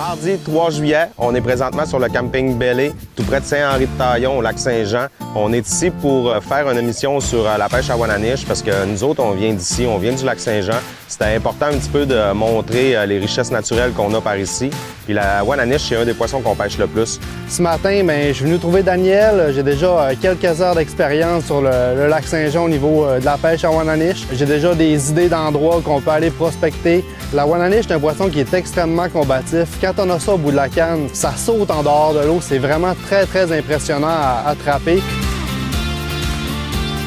Mardi 3 juillet, on est présentement sur le camping Bellé, tout près de Saint-Henri-de-Taillon, au lac Saint-Jean. On est ici pour faire une émission sur la pêche à Wananiche parce que nous autres, on vient d'ici, on vient du lac Saint-Jean. C'était important un petit peu de montrer les richesses naturelles qu'on a par ici. Puis la Wananiche, c'est un des poissons qu'on pêche le plus. Ce matin, je suis venu trouver Daniel. J'ai déjà quelques heures d'expérience sur le lac Saint-Jean au niveau de la pêche à Wananiche. J'ai déjà des idées d'endroits qu'on peut aller prospecter. La Wananiche, c'est un poisson qui est extrêmement combatif. Quand on a ça au bout de la canne, ça saute en dehors de l'eau. C'est vraiment très, très impressionnant à attraper.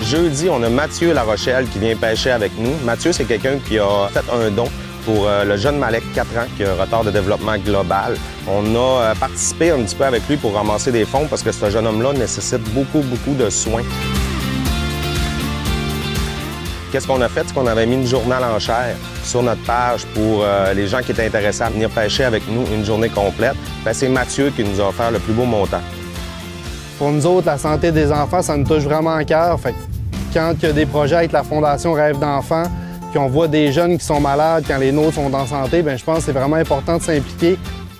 Jeudi, on a Mathieu Larochelle qui vient pêcher avec nous. Mathieu, c'est quelqu'un qui a fait un don pour le jeune Malek, 4 ans, qui a un retard de développement global. On a participé un petit peu avec lui pour ramasser des fonds parce que ce jeune homme-là nécessite beaucoup de soins. Qu'est-ce qu'on a fait? C'est qu'on avait mis une journal en chair sur notre page pour les gens qui étaient intéressés à venir pêcher avec nous une journée complète. C'est Mathieu qui nous a offert le plus beau montant. Pour nous autres, la santé des enfants, ça nous touche vraiment à cœur. Quand il y a des projets avec la Fondation Rêve d'enfants, puis on voit des jeunes qui sont malades quand les nôtres sont en santé, je pense que c'est vraiment important de s'impliquer.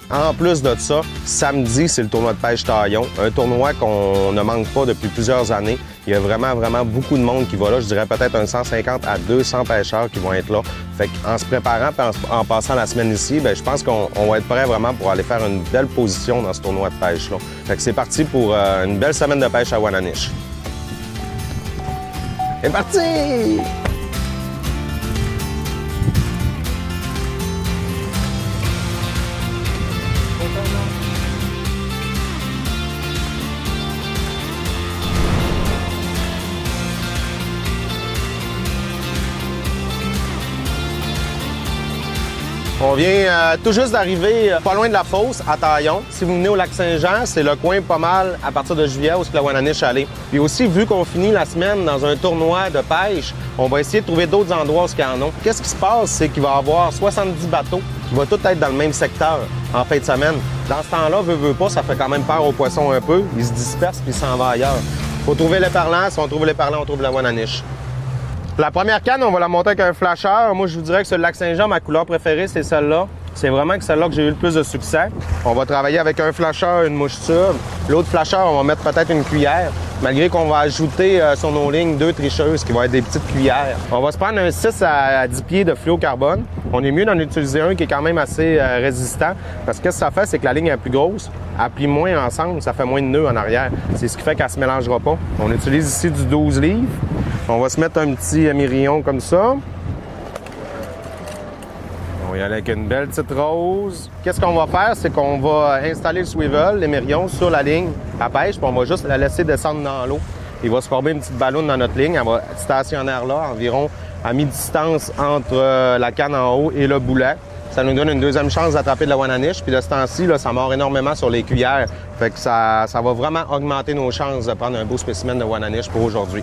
En plus de ça, samedi, c'est le tournoi de pêche Taillon, un tournoi qu'on ne manque pas depuis plusieurs années. Il y a vraiment beaucoup de monde qui va là. Je dirais peut-être un 150 à 200 pêcheurs qui vont être là. En se préparant et en passant la semaine ici, je pense qu'on va être prêt vraiment pour aller faire une belle position dans ce tournoi de pêche-là. C'est parti pour une belle semaine de pêche à Wananiche. C'est parti! On vient tout juste d'arriver pas loin de la fosse, à Taillon. Si vous venez au lac Saint-Jean, c'est le coin pas mal à partir de juillet où la Wananiche allait. Puis aussi, vu qu'on finit la semaine dans un tournoi de pêche, on va essayer de trouver d'autres endroits où il y en a. Qu'est-ce qui se passe? C'est qu'il va y avoir 70 bateaux qui vont tous être dans le même secteur en fin de semaine. Dans ce temps-là, veut pas, ça fait quand même peur aux poissons un peu. Ils se dispersent puis ils s'en vont ailleurs. Faut trouver les parlants. Si on trouve les parlants, on trouve la Wananiche. La première canne, on va la monter avec un flasheur. Moi, je vous dirais que sur le lac Saint-Jean, ma couleur préférée, c'est celle-là. C'est vraiment que celle-là que j'ai eu le plus de succès. On va travailler avec un flasheur, une mouche tube. L'autre flasheur, on va mettre peut-être une cuillère, malgré qu'on va ajouter sur nos lignes 2 tricheuses qui vont être des petites cuillères. On va se prendre un 6 à 10 pieds de fluocarbone. On est mieux d'en utiliser un qui est quand même assez résistant parce que ce que ça fait, c'est que la ligne est plus grosse, elle plie moins ensemble, ça fait moins de nœuds en arrière. C'est ce qui fait qu'elle se mélangera pas. On utilise ici du 12 livres. On va se mettre un petit myrillon comme ça. On va y aller avec une belle petite rose. Qu'est-ce qu'on va faire? C'est qu'on va installer le swivel, l'émerillon, sur la ligne à pêche, puis on va juste la laisser descendre dans l'eau. Il va se former une petite ballonne dans notre ligne. Elle va être stationnaire là, environ à mi-distance entre la canne en haut et le boulet. Ça nous donne une deuxième chance d'attraper de la Wananiche. Puis de ce temps-ci, ça mord énormément sur les cuillères. Fait que ça va vraiment augmenter nos chances de prendre un beau spécimen de Wananiche pour aujourd'hui.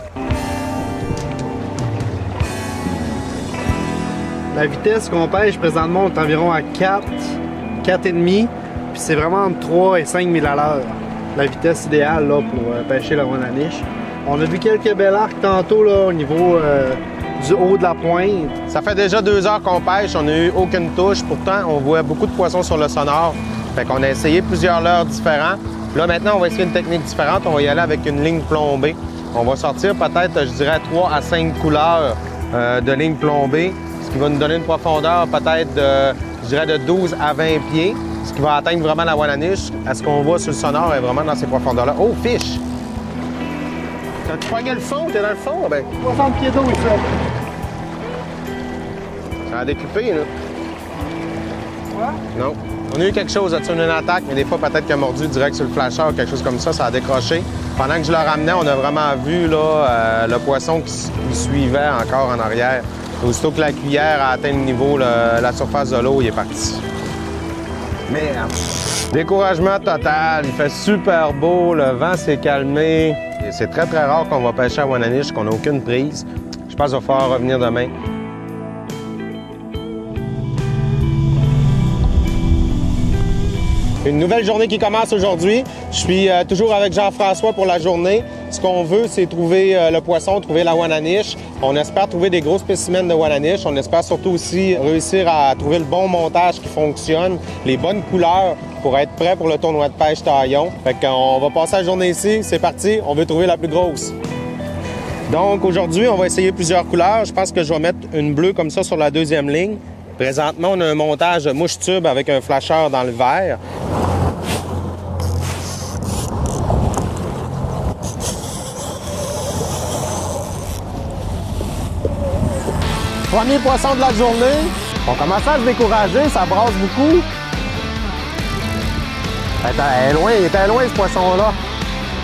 La vitesse qu'on pêche présentement est environ à 4, 4,5, puis c'est vraiment entre 3 et 5 000 à l'heure. La vitesse idéale là, pour pêcher la Wananiche. On a vu quelques belles arcs tantôt là, au niveau du haut de la pointe. Ça fait déjà 2 heures qu'on pêche, on n'a eu aucune touche. Pourtant, on voit beaucoup de poissons sur le sonore. Fait qu'on a essayé plusieurs leurres différents. Là, maintenant, on va essayer une technique différente. On va y aller avec une ligne plombée. On va sortir peut-être, je dirais, 3 à 5 couleurs de ligne plombée. Ce qui va nous donner une profondeur peut-être de, je dirais, de 12 à 20 pieds, ce qui va atteindre vraiment la Wananiche. Ce qu'on voit sur le sonore est vraiment dans ces profondeurs-là. Oh, fiche! T'as-tu pogné le fond? T'es dans le fond? 60 pieds d'eau, ici. Ça a découpé, là. Quoi? Non. On a eu quelque chose, là-dessus, une attaque, mais des fois, peut-être qu'il a mordu direct sur le flasheur ou quelque chose comme ça, ça a décroché. Pendant que je le ramenais, on a vraiment vu là, le poisson qui suivait encore en arrière. Aussitôt que la cuillère a atteint le niveau, la surface de l'eau, il est parti. Merde! Découragement total, il fait super beau, le vent s'est calmé. C'est très rare qu'on va pêcher à Wananiche, qu'on n'a aucune prise. Je pense qu'il va falloir revenir demain. Une nouvelle journée qui commence aujourd'hui. Je suis toujours avec Jean-François pour la journée. Ce qu'on veut, c'est trouver le poisson, trouver la Wananiche. On espère trouver des gros spécimens de Wananiche. On espère surtout aussi réussir à trouver le bon montage qui fonctionne, les bonnes couleurs pour être prêt pour le tournoi de pêche taillon. Fait qu'on va passer la journée ici. C'est parti, on veut trouver la plus grosse. Donc aujourd'hui, on va essayer plusieurs couleurs. Je pense que je vais mettre une bleue comme ça sur la deuxième ligne. Présentement, on a un montage de mouche-tube avec un flasheur dans le vert. Premier poisson de la journée. On commence à se décourager, ça brasse beaucoup. Il était loin ce poisson-là.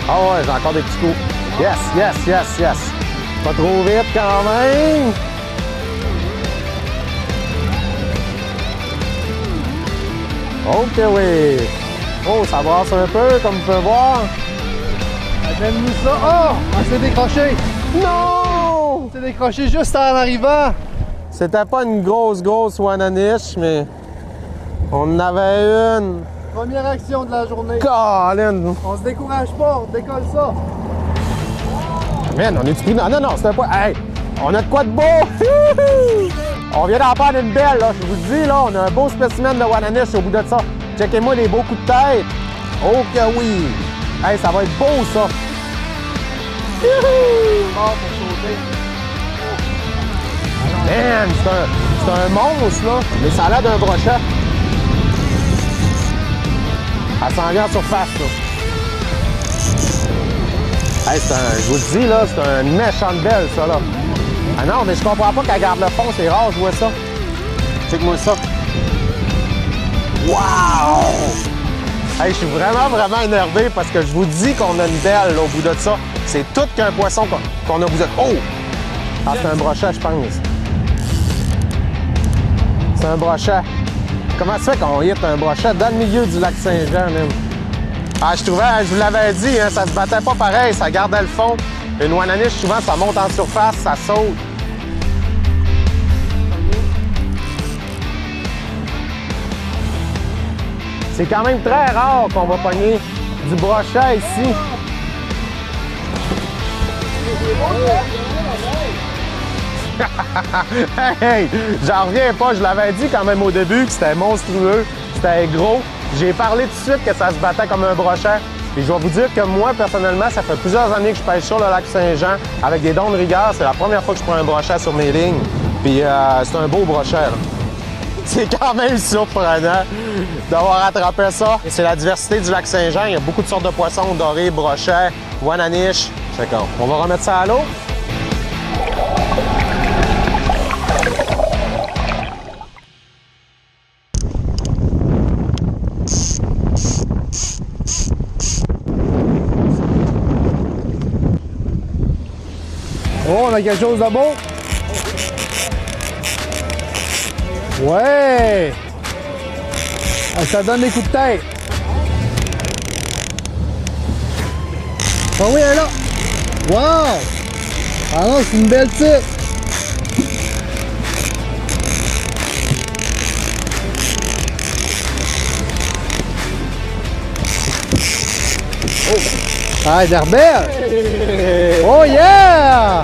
Ah ouais, j'ai encore des petits coups. Yes, yes, yes, yes. Pas trop vite quand même. OK, oui. Oh, ça brasse un peu, comme vous pouvez voir. Donne-nous ça. Oh! On s'est décroché. Non! On s'est décroché juste en arrivant. C'était pas une grosse Wananiche, mais on en avait une. Première action de la journée. Colin! On se décourage pas, on décolle ça. Man, on est-tu pris dans... Non, c'était pas... Hey! On a de quoi de beau! On vient d'en prendre une belle, là. Je vous dis, là, on a un beau spécimen de Wananiche au bout de ça. Checkez-moi les beaux coups de tête. Oh que oui! Hey, ça va être beau, ça! Mort pour sauter. Man, c'est un monstre, là. Mais ça a l'air d'un brochet. Elle s'en vient en surface, là. Hey, je vous le dis, là, c'est une méchante belle, ça, là. Ah non, mais je comprends pas qu'elle garde le fond, c'est rare, je vois ça. Check-moi ça. Wow! Hey, je suis vraiment énervé parce que je vous dis qu'on a une belle, là, au bout de ça. C'est tout qu'un poisson qu'on a au bout de... Oh! Ah, c'est un brochet, je pense. C'est un brochet. Comment ça fait qu'on hit un brochet dans le milieu du lac Saint-Jean, même? Ah, je vous l'avais dit, hein, ça se battait pas pareil, ça gardait le fond. Une Wananiche, souvent, ça monte en surface, ça saute. C'est quand même très rare qu'on va pogner du brochet ici. Hey, j'en reviens pas, je l'avais dit quand même au début que c'était monstrueux, c'était gros. J'ai parlé tout de suite que ça se battait comme un brochet. Et je vais vous dire que moi, personnellement, ça fait plusieurs années que je pêche sur le lac Saint-Jean avec des dons de rigueur. C'est la première fois que je prends un brochet sur mes lignes. Puis c'est un beau brochet, là. C'est quand même surprenant d'avoir attrapé ça. C'est la diversité du lac Saint-Jean. Il y a beaucoup de sortes de poissons, dorés, brochets, Wananiche. On va remettre ça à l'eau. Oh, on a quelque chose de beau. Ouais! Ça donne des coups de tête. Oh oui, elle est là! Wow! Ah non, c'est une belle type! Ah, elle est belle! Oh yeah!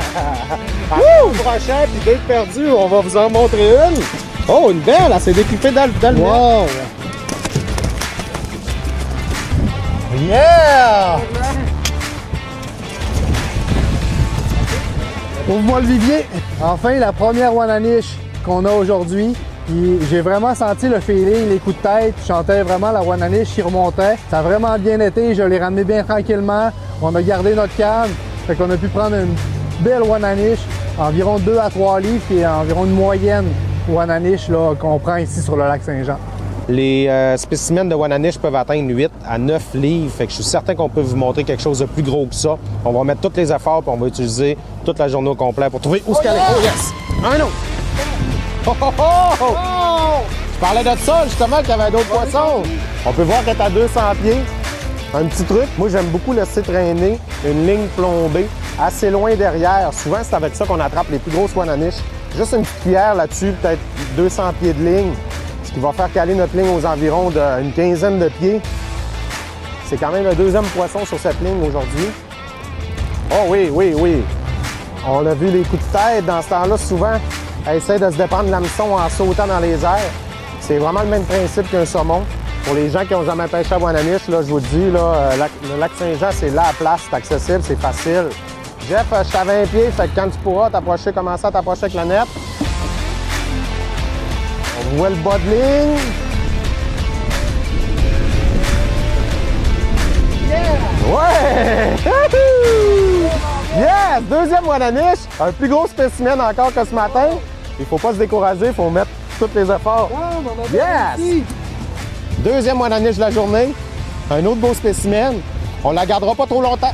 Un brochet, puis dès que perdu, on va vous en montrer une. Oh, une belle, elle s'est découpée dans le wow! Yeah! Ouvre-moi le vivier! Enfin, la première Wananiche qu'on a aujourd'hui. J'ai vraiment senti le feeling, les coups de tête. Je sentais vraiment la Wananiche qui remontait. Ça a vraiment bien été. Je l'ai ramené bien tranquillement. On a gardé notre calme. Fait qu'on a pu prendre une belle Wananiche, environ 2 à 3 livres, et environ une moyenne Wananiche qu'on prend ici sur le lac Saint-Jean. Les spécimens de Wananiche peuvent atteindre 8 à 9 livres. Fait que je suis certain qu'on peut vous montrer quelque chose de plus gros que ça. On va mettre tous les efforts et on va utiliser toute la journée au complet pour trouver où ce qu'elle est. Oh yes! Un autre! Oh, oh, oh, oh! Je parlais de ça, justement, qu'il y avait d'autres poissons. On peut voir qu'elle est à 200 pieds. Un petit truc, moi, j'aime beaucoup laisser traîner une ligne plombée assez loin derrière. Souvent, c'est avec ça qu'on attrape les plus grosses Wananiches. Juste une petite cuillère là-dessus, peut-être 200 pieds de ligne, ce qui va faire caler notre ligne aux environs d'une quinzaine de pieds. C'est quand même le deuxième poisson sur cette ligne aujourd'hui. Oh oui, oui, oui. On a vu les coups de tête. Dans ce temps-là, souvent, elle essaie de se déprendre l'hameçon en sautant dans les airs. C'est vraiment le même principe qu'un saumon. Pour les gens qui n'ont jamais pêché à Wananiche, là, je vous dis, là, le lac Saint-Jean, c'est la place, c'est accessible, c'est facile. Jeff, je suis à 20 pieds, fait que quand tu pourras commencer à t'approcher avec la nette. On voit le bas de ligne. Ouais! Yes! Deuxième Wananiche, un plus gros spécimen encore que ce matin. Il faut pas se décourager, il faut mettre tous les efforts. Yes! Deuxième Wananiche de la journée, un autre beau spécimen. On la gardera pas trop longtemps.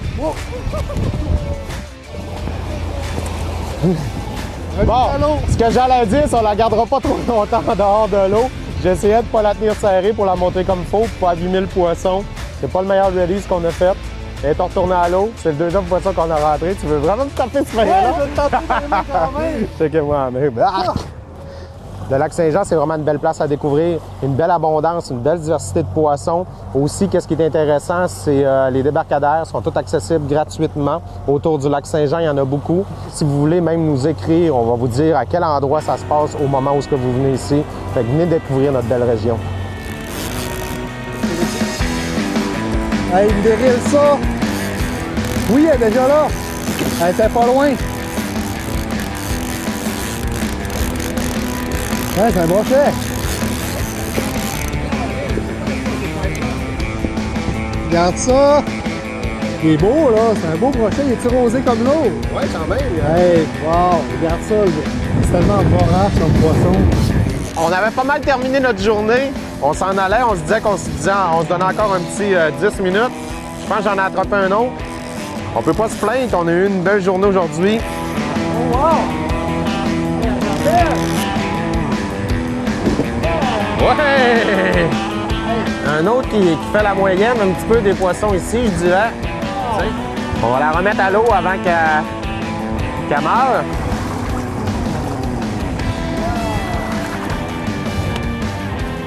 Bon, ce que j'allais dire, c'est qu'on la gardera pas trop longtemps en dehors de l'eau. J'essayais de pas la tenir serrée pour la monter comme il faut, pour pas abîmer le poisson. C'est pas le meilleur release qu'on a fait. Elle est retournée à l'eau. C'est le deuxième poisson qu'on a rentré. Tu veux vraiment me taper ce maillot-là? Je vais te taper quand même. C'est que moi, mais... Le lac Saint-Jean, c'est vraiment une belle place à découvrir, une belle abondance, une belle diversité de poissons. Aussi, qu'est-ce qui est intéressant, c'est les débarcadères sont tous accessibles gratuitement. Autour du lac Saint-Jean, il y en a beaucoup. Si vous voulez même nous écrire, on va vous dire à quel endroit ça se passe au moment où vous venez ici. Fait que venez découvrir notre belle région. Hey, il me dérile ça! Oui, elle est déjà là! Elle était pas loin! Ouais, c'est un brochet! Regarde ça! Il est beau, là! C'est un beau brochet, il est-tu rosé comme l'eau? Oui, quand même. Hey, wow! Regarde ça! C'est tellement vorace comme poisson! On avait pas mal terminé notre journée. On s'en allait, on se disait qu'on se donnait encore un petit 10 minutes. Je pense que j'en ai attrapé un autre. On peut pas se plaindre, on a eu une belle journée aujourd'hui. Oh, wow! Ouais! Un autre qui fait la moyenne un petit peu des poissons ici, je dirais. T'sais, on va la remettre à l'eau avant qu'elle meure.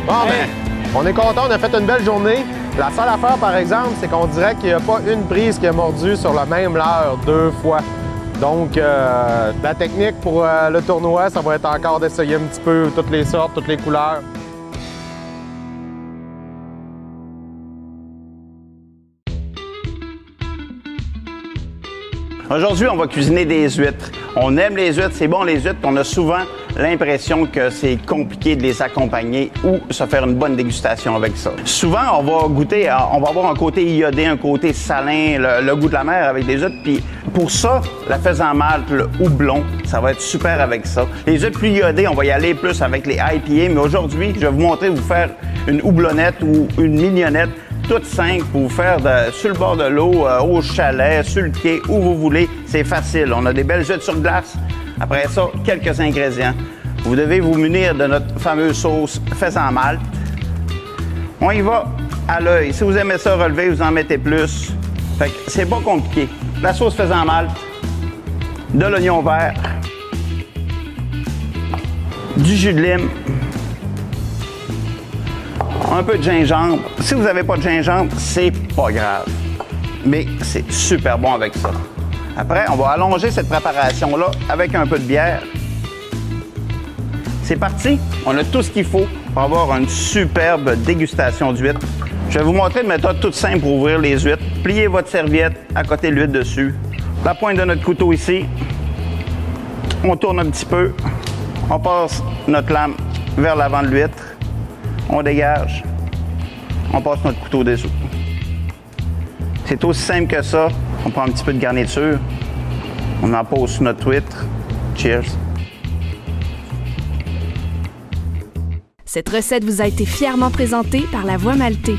Bon, ben, on est content, on a fait une belle journée. La seule affaire, par exemple, c'est qu'on dirait qu'il n'y a pas une prise qui a mordu sur le même leurre 2 fois. Donc, la technique pour le tournoi, ça va être encore d'essayer un petit peu toutes les sortes, toutes les couleurs. Aujourd'hui, on va cuisiner des huîtres. On aime les huîtres, c'est bon les huîtres. On a souvent l'impression que c'est compliqué de les accompagner ou se faire une bonne dégustation avec ça. Souvent, on va goûter, on va avoir un côté iodé, un côté salin, le goût de la mer avec des huîtres. Puis pour ça, la faisan malte, le houblon, ça va être super avec ça. Les huîtres plus iodées, on va y aller plus avec les IPA. Mais aujourd'hui, je vais vous montrer vous faire une houblonnette ou une mignonnette toute simple pour vous faire sur le bord de l'eau, au chalet, sur le quai, où vous voulez. C'est facile. On a des belles huîtres sur glace. Après ça, quelques ingrédients. Vous devez vous munir de notre fameuse sauce faisan malte. On y va à l'œil. Si vous aimez ça relever, vous en mettez plus. Fait que c'est pas compliqué. La sauce faisan malte, de l'oignon vert, du jus de lime, un peu de gingembre. Si vous n'avez pas de gingembre, c'est pas grave. Mais c'est super bon avec ça. Après, on va allonger cette préparation-là avec un peu de bière. C'est parti! On a tout ce qu'il faut pour avoir une superbe dégustation d'huîtres. Je vais vous montrer une méthode toute simple pour ouvrir les huîtres. Pliez votre serviette à côté de l'huître dessus. La pointe de notre couteau ici. On tourne un petit peu. On passe notre lame vers l'avant de l'huître. On dégage. On passe notre couteau dessous. C'est aussi simple que ça. On prend un petit peu de garniture. On en pose sur notre huître. Cheers! Cette recette vous a été fièrement présentée par La Voie Maltée.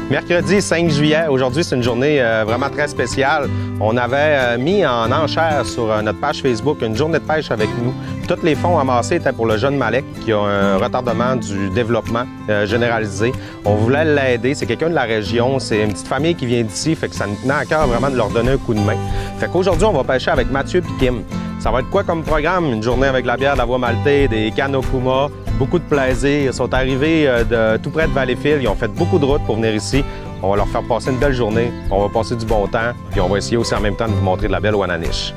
Mercredi 5 juillet, aujourd'hui, c'est une journée vraiment très spéciale. On avait mis en enchère sur notre page Facebook une journée de pêche avec nous. Tous les fonds amassés étaient pour le jeune Malek qui a un retardement du développement généralisé. On voulait l'aider. C'est quelqu'un de la région. C'est une petite famille qui vient d'ici, fait que ça nous tenait à cœur vraiment de leur donner un coup de main. Fait qu'aujourd'hui, on va pêcher avec Mathieu et Kim. Ça va être quoi comme programme? Une journée avec la bière de la Voie Maltée, des cannes au Kuma, beaucoup de plaisir. Ils sont arrivés de tout près de Valleyfield. Ils ont fait beaucoup de route pour venir ici. On va leur faire passer une belle journée, on va passer du bon temps, puis on va essayer aussi en même temps de vous montrer de la belle Wananiche.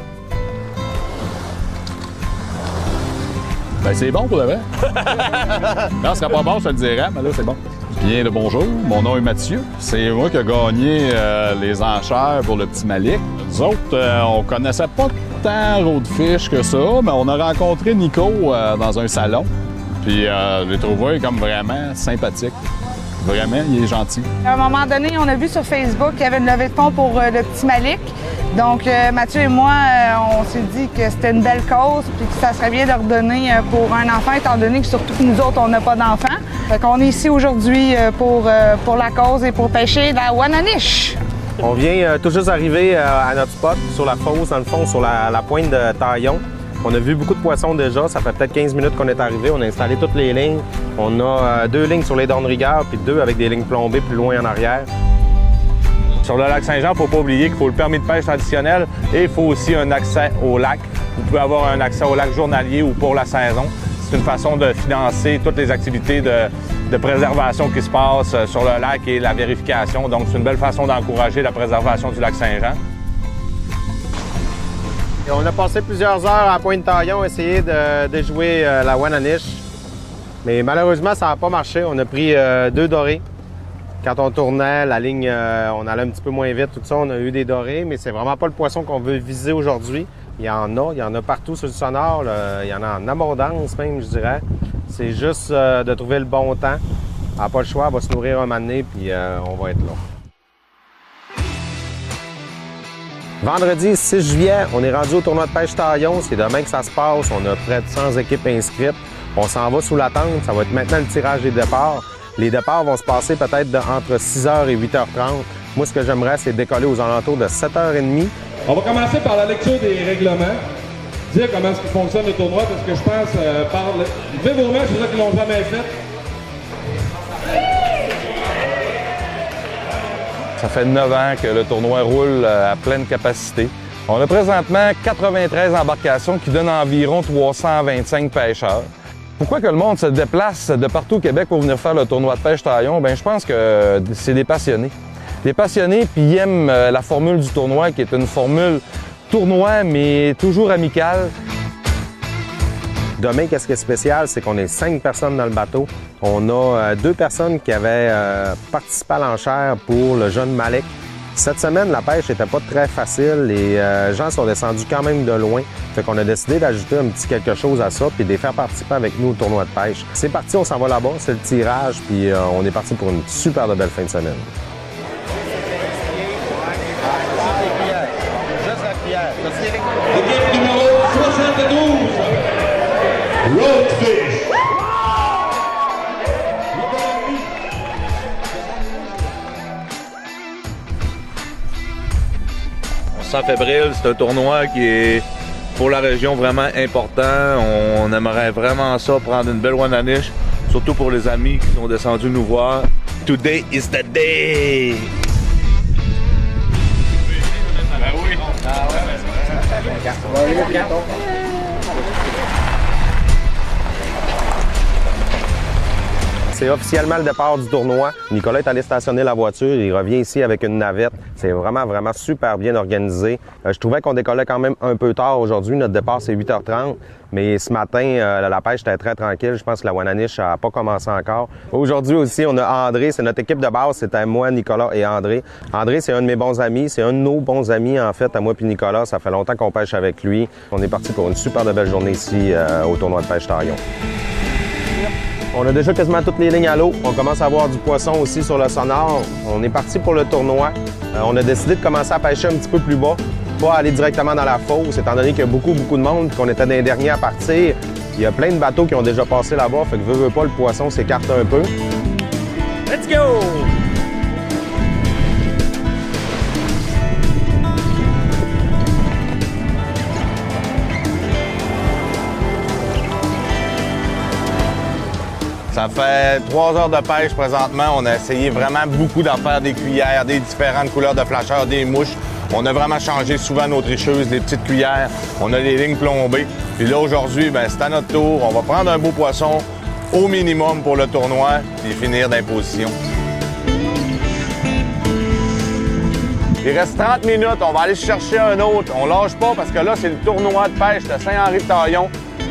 Ben c'est bon pour le vrai. Non, ce serait pas bon, je te le dirais, mais là, c'est bon. Bien le bonjour, mon nom est Mathieu. C'est moi qui ai gagné les enchères pour le petit Malik. Nous autres, on connaissait pas tant Roadfish que ça, mais on a rencontré Nico dans un salon. Puis je l'ai trouvé comme vraiment sympathique. Vraiment, il est gentil. À un moment donné, on a vu sur Facebook qu'il y avait une levée de fonds pour le petit Malik. Donc, Mathieu et moi, on s'est dit que c'était une belle cause puis que ça serait bien de redonner pour un enfant, étant donné que surtout que nous autres, on n'a pas d'enfants. Fait qu'on est ici aujourd'hui pour la cause et pour pêcher la Wananiche. On vient tout juste d'arriver à notre spot sur la fosse, dans le fond, sur la pointe de Taillon. On a vu beaucoup de poissons déjà. Ça fait peut-être 15 minutes qu'on est arrivé. On a installé toutes les lignes. On a 2 lignes sur les dents de rigueur, puis 2 avec des lignes plombées plus loin en arrière. Sur le lac Saint-Jean, il ne faut pas oublier qu'il faut le permis de pêche traditionnel et il faut aussi un accès au lac. Vous pouvez avoir un accès au lac journalier ou pour la saison. C'est une façon de financer toutes les activités de préservation qui se passent sur le lac et la vérification. Donc, c'est une belle façon d'encourager la préservation du lac Saint-Jean. Et on a passé plusieurs heures à Pointe-Taillon à essayer de déjouer la Wananiche. Mais malheureusement, ça n'a pas marché. On a pris 2 dorés. Quand on tournait, la ligne, on allait un petit peu moins vite, tout ça, on a eu des dorés, mais c'est vraiment pas le poisson qu'on veut viser aujourd'hui. Il y en a partout sur le sonore, là. Il y en a en abondance même, je dirais. C'est juste de trouver le bon temps. Elle n'a pas le choix, elle va se nourrir un moment donné, puis on va être là. Vendredi 6 juillet, on est rendu au tournoi de pêche Taillon. C'est demain que ça se passe. On a près de 100 équipes inscrites. On s'en va sous la tente. Ça va être maintenant le tirage des départs. Les départs vont se passer peut-être entre 6h et 8h30. Moi, ce que j'aimerais, c'est décoller aux alentours de 7h30. On va commencer par la lecture des règlements, dire comment est-ce que fonctionne le tournoi, parce que je pense, levez vos mains, c'est ceux qui l'ont jamais fait. Ça fait 9 ans que le tournoi roule à pleine capacité. On a présentement 93 embarcations qui donnent environ 325 pêcheurs. Pourquoi que le monde se déplace de partout au Québec pour venir faire le tournoi de pêche Taillon? Bien, je pense que c'est des passionnés. Des passionnés, puis ils aiment la formule du tournoi, qui est une formule tournoi, mais toujours amicale. Demain, qu'est-ce qui est spécial, c'est qu'on est 5 personnes dans le bateau. On a 2 personnes qui avaient participé à l'enchère pour le jeune Malik. Cette semaine, la pêche n'était pas très facile. Les gens sont descendus quand même de loin. Fait qu'on a décidé d'ajouter un petit quelque chose à ça puis de les faire participer avec nous au tournoi de pêche. C'est parti, on s'en va là-bas, c'est le tirage, puis on est parti pour une super de belle fin de semaine. Équipe numéro 72, Roadfish. On se sent fébrile, c'est un tournoi qui est pour la région vraiment important. On aimerait vraiment ça, prendre une belle Wananiche, surtout pour les amis qui sont descendus nous voir. Today is the day! C'est officiellement le départ du tournoi. Nicolas est allé stationner la voiture. Il revient ici avec une navette. C'est vraiment super bien organisé. Je trouvais qu'on décollait quand même un peu tard aujourd'hui. Notre départ, c'est 8h30. Mais ce matin, la pêche était très tranquille. Je pense que la Wananiche n'a pas commencé encore. Aujourd'hui aussi, on a André. C'est notre équipe de base. C'était moi, Nicolas et André. André, c'est un de mes bons amis. C'est un de nos bons amis, en fait, à moi puis Nicolas. Ça fait longtemps qu'on pêche avec lui. On est parti pour une super de belle journée ici au tournoi de pêche Taillon. On a déjà quasiment toutes les lignes à l'eau. On commence à avoir du poisson aussi sur le sonore. On est parti pour le tournoi. On a décidé de commencer à pêcher un petit peu plus bas, pas aller directement dans la fosse, étant donné qu'il y a beaucoup de monde et qu'on était des derniers à partir. Il y a plein de bateaux qui ont déjà passé là-bas, fait que veut pas, le poisson s'écarte un peu. Let's go! Ça fait 3 heures de pêche présentement. On a essayé vraiment beaucoup d'en faire des cuillères, des différentes couleurs de flasheurs, des mouches. On a vraiment changé souvent nos tricheuses, des petites cuillères. On a des lignes plombées. Puis là, aujourd'hui, c'est à notre tour. On va prendre un beau poisson au minimum pour le tournoi et finir d'imposition. Il reste 30 minutes, on va aller chercher un autre. On lâche pas parce que là, c'est le tournoi de pêche de Saint-Henri-de-Taillon.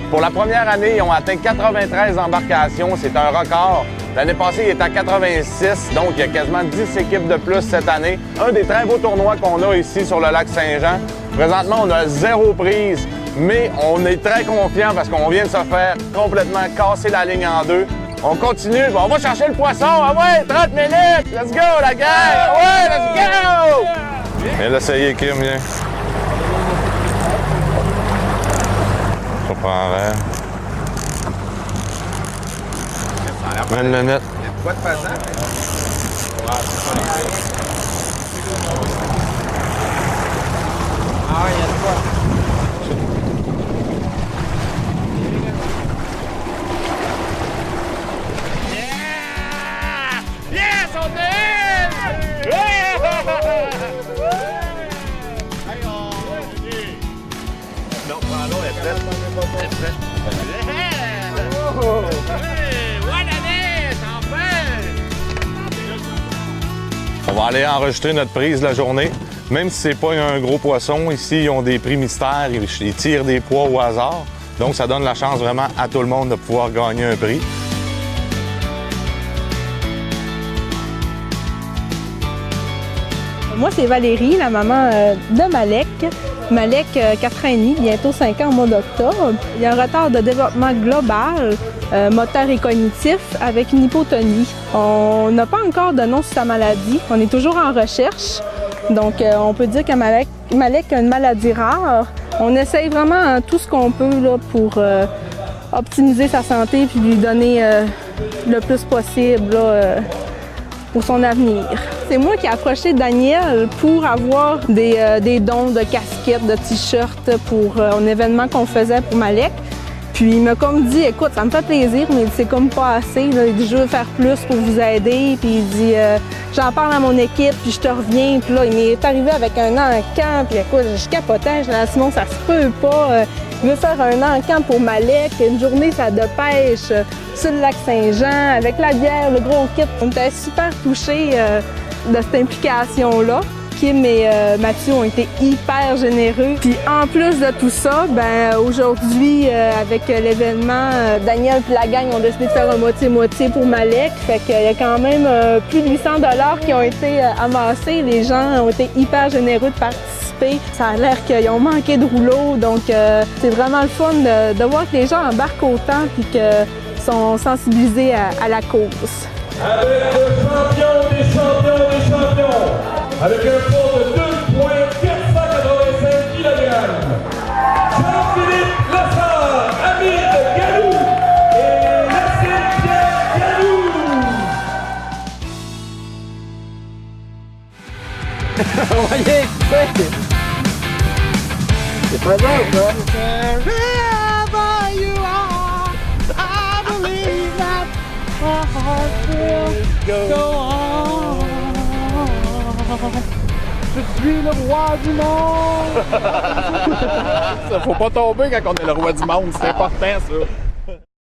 Pour la première année, ils ont atteint 93 embarcations. C'est un record. L'année passée, il était à 86, donc il y a quasiment 10 équipes de plus cette année. Un des très beaux tournois qu'on a ici sur le lac Saint-Jean. Présentement, on a 0 prise, mais on est très confiant parce qu'on vient de se faire complètement casser la ligne en deux. On continue, on va chercher le poisson. Ah ouais, 30 minutes! Let's go, la gang! Ah ouais, let's go! Viens l'essayer, Kim, viens. Je prends un verre. 20 minutes. Quoi de passant? Ah ouais, il y a de quoi? On va aller enregistrer notre prise de la journée. Même si c'est pas un gros poisson, ici, ils ont des prix mystères, ils tirent des poids au hasard. Donc, ça donne la chance vraiment à tout le monde de pouvoir gagner un prix. Moi, c'est Valérie, la maman de Malek. Malek, 4 ans et demi, bientôt 5 ans au mois d'octobre. Il y a un retard de développement global, moteur et cognitif, avec une hypotonie. On n'a pas encore de nom sur sa maladie. On est toujours en recherche. Donc, on peut dire que Malek a une maladie rare. On essaye vraiment tout ce qu'on peut là, pour optimiser sa santé et lui donner le plus possible là, pour son avenir. C'est moi qui ai approché Daniel pour avoir des dons de casquettes, de t-shirts pour un événement qu'on faisait pour Malek. Puis il m'a comme dit, écoute, ça me fait plaisir, mais c'est comme pas assez. Là. Il dit, je veux faire plus pour vous aider. Puis il dit, j'en parle à mon équipe, puis je te reviens. Puis là, il m'est arrivé avec un an en camp. Puis écoute, je capotais. Je disais, sinon, ça se peut pas. Il veut faire un an en camp pour Malek, une journée ça de pêche sur le lac Saint-Jean, avec la bière, le gros kit. On était super touchés de cette implication-là. Kim et Mathieu ont été hyper généreux. Puis en plus de tout ça, ben aujourd'hui, avec l'événement, Daniel et la gang ont décidé de faire un moitié-moitié pour Malek. Fait qu'il y a quand même plus de 800 $ qui ont été amassés. Les gens ont été hyper généreux de participer. Ça a l'air qu'ils ont manqué de rouleau. Donc c'est vraiment le fun de voir que les gens embarquent autant et qu'ils sont sensibilisés à la cause. Avec le champion des champions des champions, avec un poids de 2,485 kg, Jean-Philippe Lassard, ami de Galou, et Maxime Pierre Galou. Voyez, c'est pas grave, ça. Wherever you are, I believe that my heart will go on. Je suis le roi du monde! Faut pas tomber quand on est le roi du monde, c'est important ça.